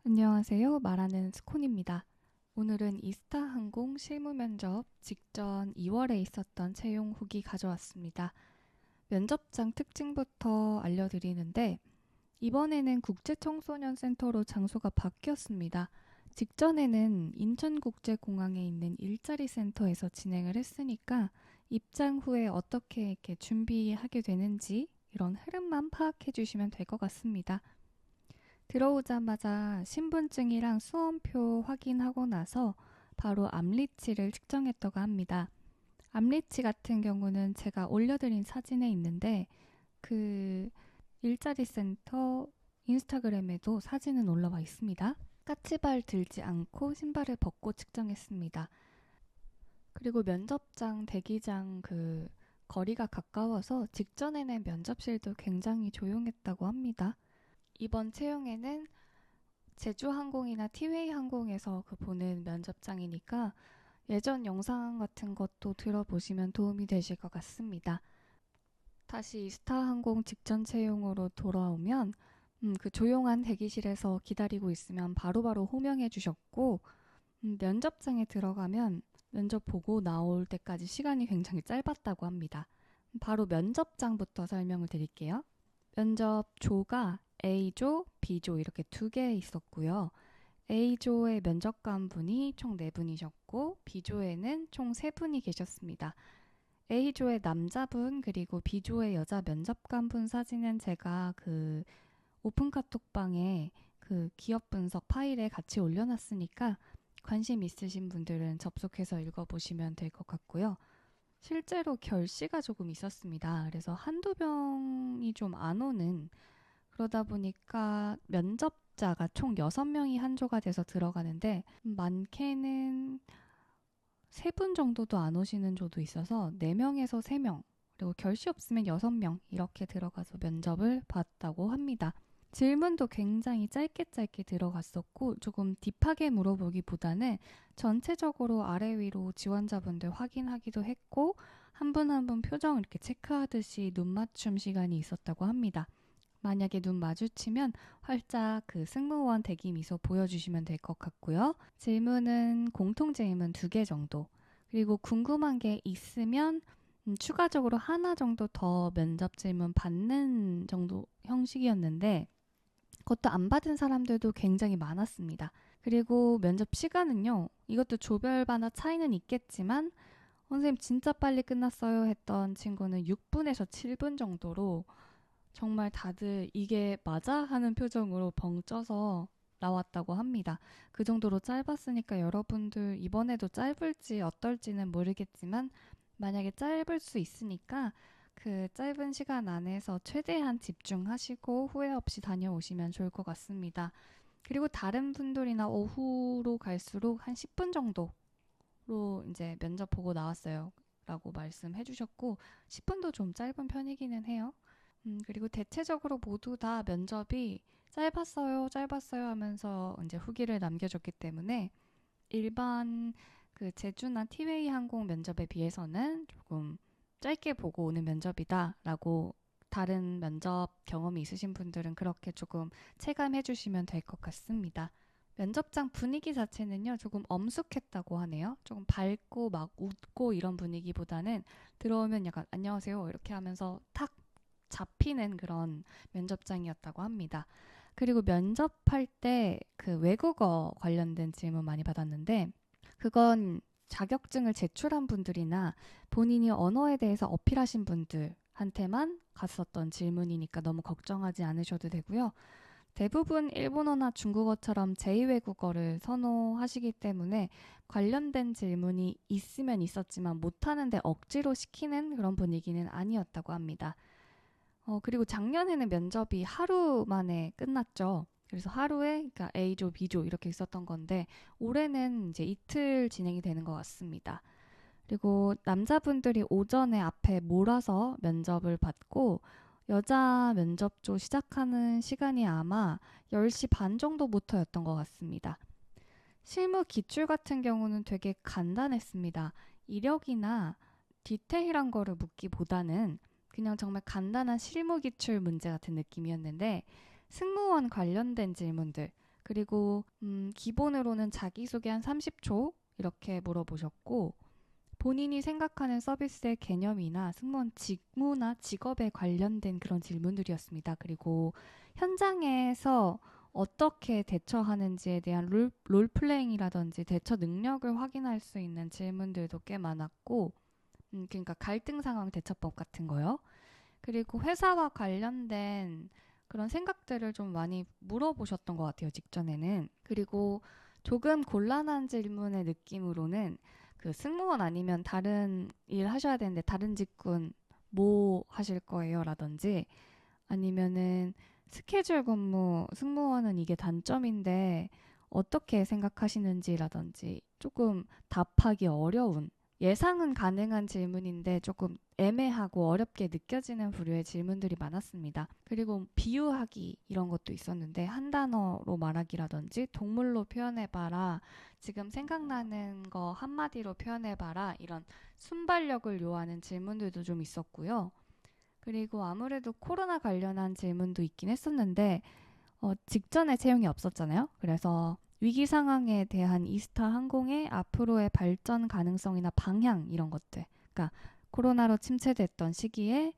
안녕하세요. 말하는 스콘입니다. 오늘은 이스타항공 실무면접 직전 2월에 있었던 채용 후기 가져왔습니다. 면접장 특징부터 알려드리는데 이번에는 국제청소년센터로 장소가 바뀌었습니다. 직전에는 인천국제공항에 있는 일자리 센터에서 진행을 했으니까 입장 후에 어떻게 이렇게 준비하게 되는지 이런 흐름만 파악해 주시면 될 것 같습니다. 들어오자마자 신분증이랑 수험표 확인하고 나서 바로 앞리치를 측정했다고 합니다. 앞리치 같은 경우는 제가 올려드린 사진에 있는데 그 일자리 센터 인스타그램에도 사진은 올라와 있습니다. 까치발 들지 않고 신발을 벗고 측정했습니다. 그리고 면접장, 대기장 거리가 가까워서 직전에는 면접실도 굉장히 조용했다고 합니다. 이번 채용에는 제주항공이나 티웨이 항공에서 보는 면접장이니까 예전 영상 같은 것도 들어보시면 도움이 되실 것 같습니다. 다시 스타항공 직전 채용으로 돌아오면 그 조용한 대기실에서 기다리고 있으면 바로바로 호명해 주셨고 면접장에 들어가면 면접 보고 나올 때까지 시간이 굉장히 짧았다고 합니다. 바로 면접장부터 설명을 드릴게요. 면접조가 A조, B조 이렇게 두 개 있었고요. A조의 면접관 분이 총 4분이셨고 B조에는 총 3분이 계셨습니다. A조의 남자분 그리고 B조의 여자 면접관 분 사진은 제가 오픈 카톡방에 기업 분석 파일에 같이 올려놨으니까 관심 있으신 분들은 접속해서 읽어보시면 될 것 같고요. 실제로 결시가 조금 있었습니다. 그래서 한두 명이 좀 안 오는 그러다 보니까 면접자가 총 6명이 한 조가 돼서 들어가는데 많게는 3분 정도도 안 오시는 조도 있어서 4명에서 3명 그리고 결시 없으면 6명 이렇게 들어가서 면접을 봤다고 합니다. 질문도 굉장히 짧게 들어갔었고 조금 딥하게 물어보기보다는 전체적으로 아래 위로 지원자분들 확인하기도 했고 한 분 한 분 표정 이렇게 체크하듯이 눈 맞춤 시간이 있었다고 합니다. 만약에 눈 마주치면 활짝 승무원 대기 미소 보여주시면 될 것 같고요. 질문은 공통 질문 2개 정도. 그리고 궁금한 게 있으면 추가적으로 하나 정도 더 면접 질문 받는 정도 형식이었는데 그것도 안 받은 사람들도 굉장히 많았습니다. 그리고 면접 시간은요. 이것도 조별마다 차이는 있겠지만 선생님 진짜 빨리 끝났어요 했던 친구는 6분에서 7분 정도로 정말 다들 이게 맞아? 하는 표정으로 벙 쪄서 나왔다고 합니다. 그 정도로 짧았으니까 여러분들 이번에도 짧을지 어떨지는 모르겠지만 만약에 짧을 수 있으니까 그 짧은 시간 안에서 최대한 집중하시고 후회 없이 다녀오시면 좋을 것 같습니다. 그리고 다른 분들이나 오후로 갈수록 한 10분 정도로 이제 면접 보고 나왔어요. 라고 말씀해 주셨고 10분도 좀 짧은 편이기는 해요. 그리고 대체적으로 모두 다 면접이 짧았어요 하면서 이제 후기를 남겨줬기 때문에 일반 제주나 티웨이 항공 면접에 비해서는 조금 짧게 보고 오는 면접이다라고 다른 면접 경험이 있으신 분들은 그렇게 조금 체감해 주시면 될 것 같습니다. 면접장 분위기 자체는요, 조금 엄숙했다고 하네요. 조금 밝고 막 웃고 이런 분위기보다는 들어오면 약간 안녕하세요 이렇게 하면서 탁 잡히는 그런 면접장이었다고 합니다. 그리고 면접할 때 외국어 관련된 질문 많이 받았는데 그건 자격증을 제출한 분들이나 본인이 언어에 대해서 어필하신 분들한테만 갔었던 질문이니까 너무 걱정하지 않으셔도 되고요. 대부분 일본어나 중국어처럼 제2외국어를 선호하시기 때문에 관련된 질문이 있으면 있었지만 못하는데 억지로 시키는 그런 분위기는 아니었다고 합니다. 그리고 작년에는 면접이 하루 만에 끝났죠. 그래서 하루에 그러니까 A조, B조 이렇게 있었던 건데 올해는 이제 이틀 진행이 되는 것 같습니다. 그리고 남자분들이 오전에 앞에 몰아서 면접을 받고 여자 면접조 시작하는 시간이 아마 10시 반 정도부터였던 것 같습니다. 실무 기출 같은 경우는 되게 간단했습니다. 이력이나 디테일한 거를 묻기보다는 그냥 정말 간단한 실무 기출 문제 같은 느낌이었는데 승무원 관련된 질문들 그리고 기본으로는 자기소개 한 30초 이렇게 물어보셨고 본인이 생각하는 서비스의 개념이나 승무원 직무나 직업에 관련된 그런 질문들이었습니다. 그리고 현장에서 어떻게 대처하는지에 대한 롤플레잉이라든지 대처 능력을 확인할 수 있는 질문들도 꽤 많았고 그러니까 갈등 상황 대처법 같은 거요. 그리고 회사와 관련된 그런 생각들을 좀 많이 물어보셨던 것 같아요, 직전에는. 그리고 조금 곤란한 질문의 느낌으로는 그 승무원 아니면 다른 일 하셔야 되는데 다른 직군 뭐 하실 거예요? 라든지 아니면은 스케줄 근무 승무원은 이게 단점인데 어떻게 생각하시는지라든지 조금 답하기 어려운 예상은 가능한 질문인데 조금 애매하고 어렵게 느껴지는 부류의 질문들이 많았습니다. 그리고 비유하기 이런 것도 있었는데 한 단어로 말하기라든지 동물로 표현해봐라, 지금 생각나는 거 한마디로 표현해봐라, 이런 순발력을 요하는 질문들도 좀 있었고요. 그리고 아무래도 코로나 관련한 질문도 있긴 했었는데 직전에 채용이 없었잖아요. 그래서 위기 상황에 대한 이스타 항공의 앞으로의 발전 가능성이나 방향 이런 것들. 그러니까 코로나로 침체됐던 시기에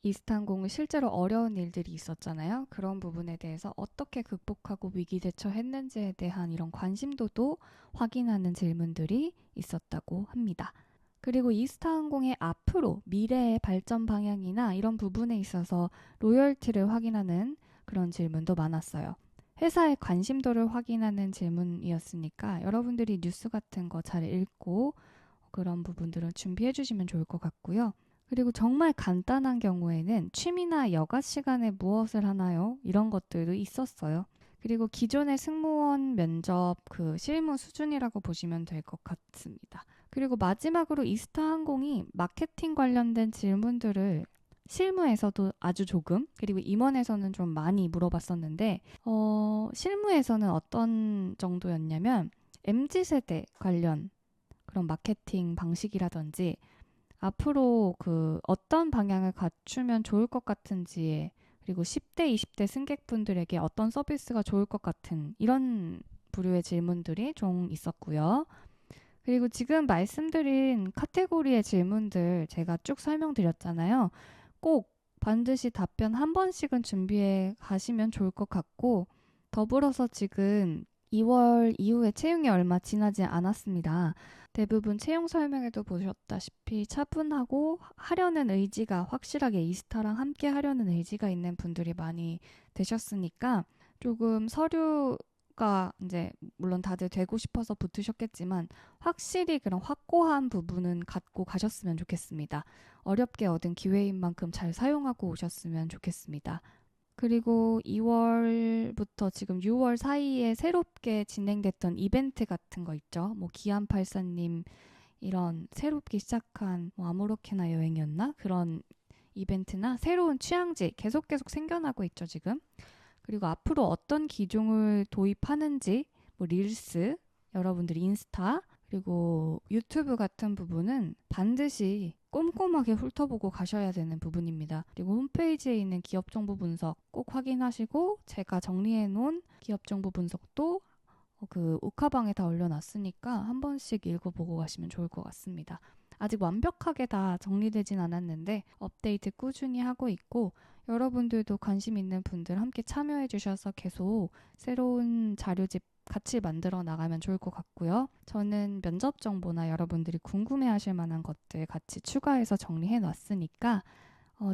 이스타 항공은 실제로 어려운 일들이 있었잖아요. 그런 부분에 대해서 어떻게 극복하고 위기 대처했는지에 대한 이런 관심도도 확인하는 질문들이 있었다고 합니다. 그리고 이스타 항공의 앞으로 미래의 발전 방향이나 이런 부분에 있어서 로열티를 확인하는 그런 질문도 많았어요. 회사의 관심도를 확인하는 질문이었으니까 여러분들이 뉴스 같은 거 잘 읽고 그런 부분들은 준비해 주시면 좋을 것 같고요. 그리고 정말 간단한 경우에는 취미나 여가 시간에 무엇을 하나요? 이런 것들도 있었어요. 그리고 기존의 승무원 면접 그 실무 수준이라고 보시면 될 것 같습니다. 그리고 마지막으로 이스타 항공이 마케팅 관련된 질문들을 실무에서도 아주 조금, 그리고 임원에서는 좀 많이 물어봤었는데 실무에서는 어떤 정도였냐면 MZ세대 관련 그런 마케팅 방식이라든지 앞으로 그 어떤 방향을 갖추면 좋을 것 같은지에, 그리고 10대, 20대 승객분들에게 어떤 서비스가 좋을 것 같은 이런 부류의 질문들이 좀 있었고요. 그리고 지금 말씀드린 카테고리의 질문들 제가 쭉 설명드렸잖아요. 꼭 반드시 답변 한 번씩은 준비해 가시면 좋을 것 같고, 더불어서 지금 2월 이후에 채용이 얼마 지나지 않았습니다. 대부분 채용 설명에도 보셨다시피 차분하고 하려는 의지가 확실하게 이스타랑 함께 하려는 의지가 있는 분들이 많이 되셨으니까 조금 서류가 이제 물론 다들 되고 싶어서 붙으셨겠지만 확실히 그런 확고한 부분은 갖고 가셨으면 좋겠습니다. 어렵게 얻은 기회인 만큼 잘 사용하고 오셨으면 좋겠습니다. 그리고 2월부터 지금 6월 사이에 새롭게 진행됐던 이벤트 같은 거 있죠. 뭐 기안84님 이런 새롭게 시작한 뭐 아무렇게나 여행이었나? 그런 이벤트나 새로운 취향지 계속 생겨나고 있죠, 지금. 그리고 앞으로 어떤 기종을 도입하는지 뭐 릴스, 여러분들이 인스타, 그리고 유튜브 같은 부분은 반드시 꼼꼼하게 훑어보고 가셔야 되는 부분입니다. 그리고 홈페이지에 있는 기업 정보 분석 꼭 확인하시고 제가 정리해 놓은 기업 정보 분석도 그 우카방에 다 올려놨으니까 한 번씩 읽어보고 가시면 좋을 것 같습니다. 아직 완벽하게 다 정리되진 않았는데 업데이트 꾸준히 하고 있고 여러분들도 관심 있는 분들 함께 참여해 주셔서 계속 새로운 자료집 같이 만들어 나가면 좋을 것 같고요. 저는 면접 정보나 여러분들이 궁금해하실 만한 것들 같이 추가해서 정리해 놨으니까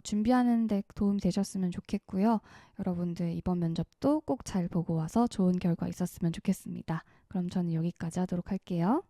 준비하는 데 도움이 되셨으면 좋겠고요. 여러분들 이번 면접도 꼭 잘 보고 와서 좋은 결과 있었으면 좋겠습니다. 그럼 저는 여기까지 하도록 할게요.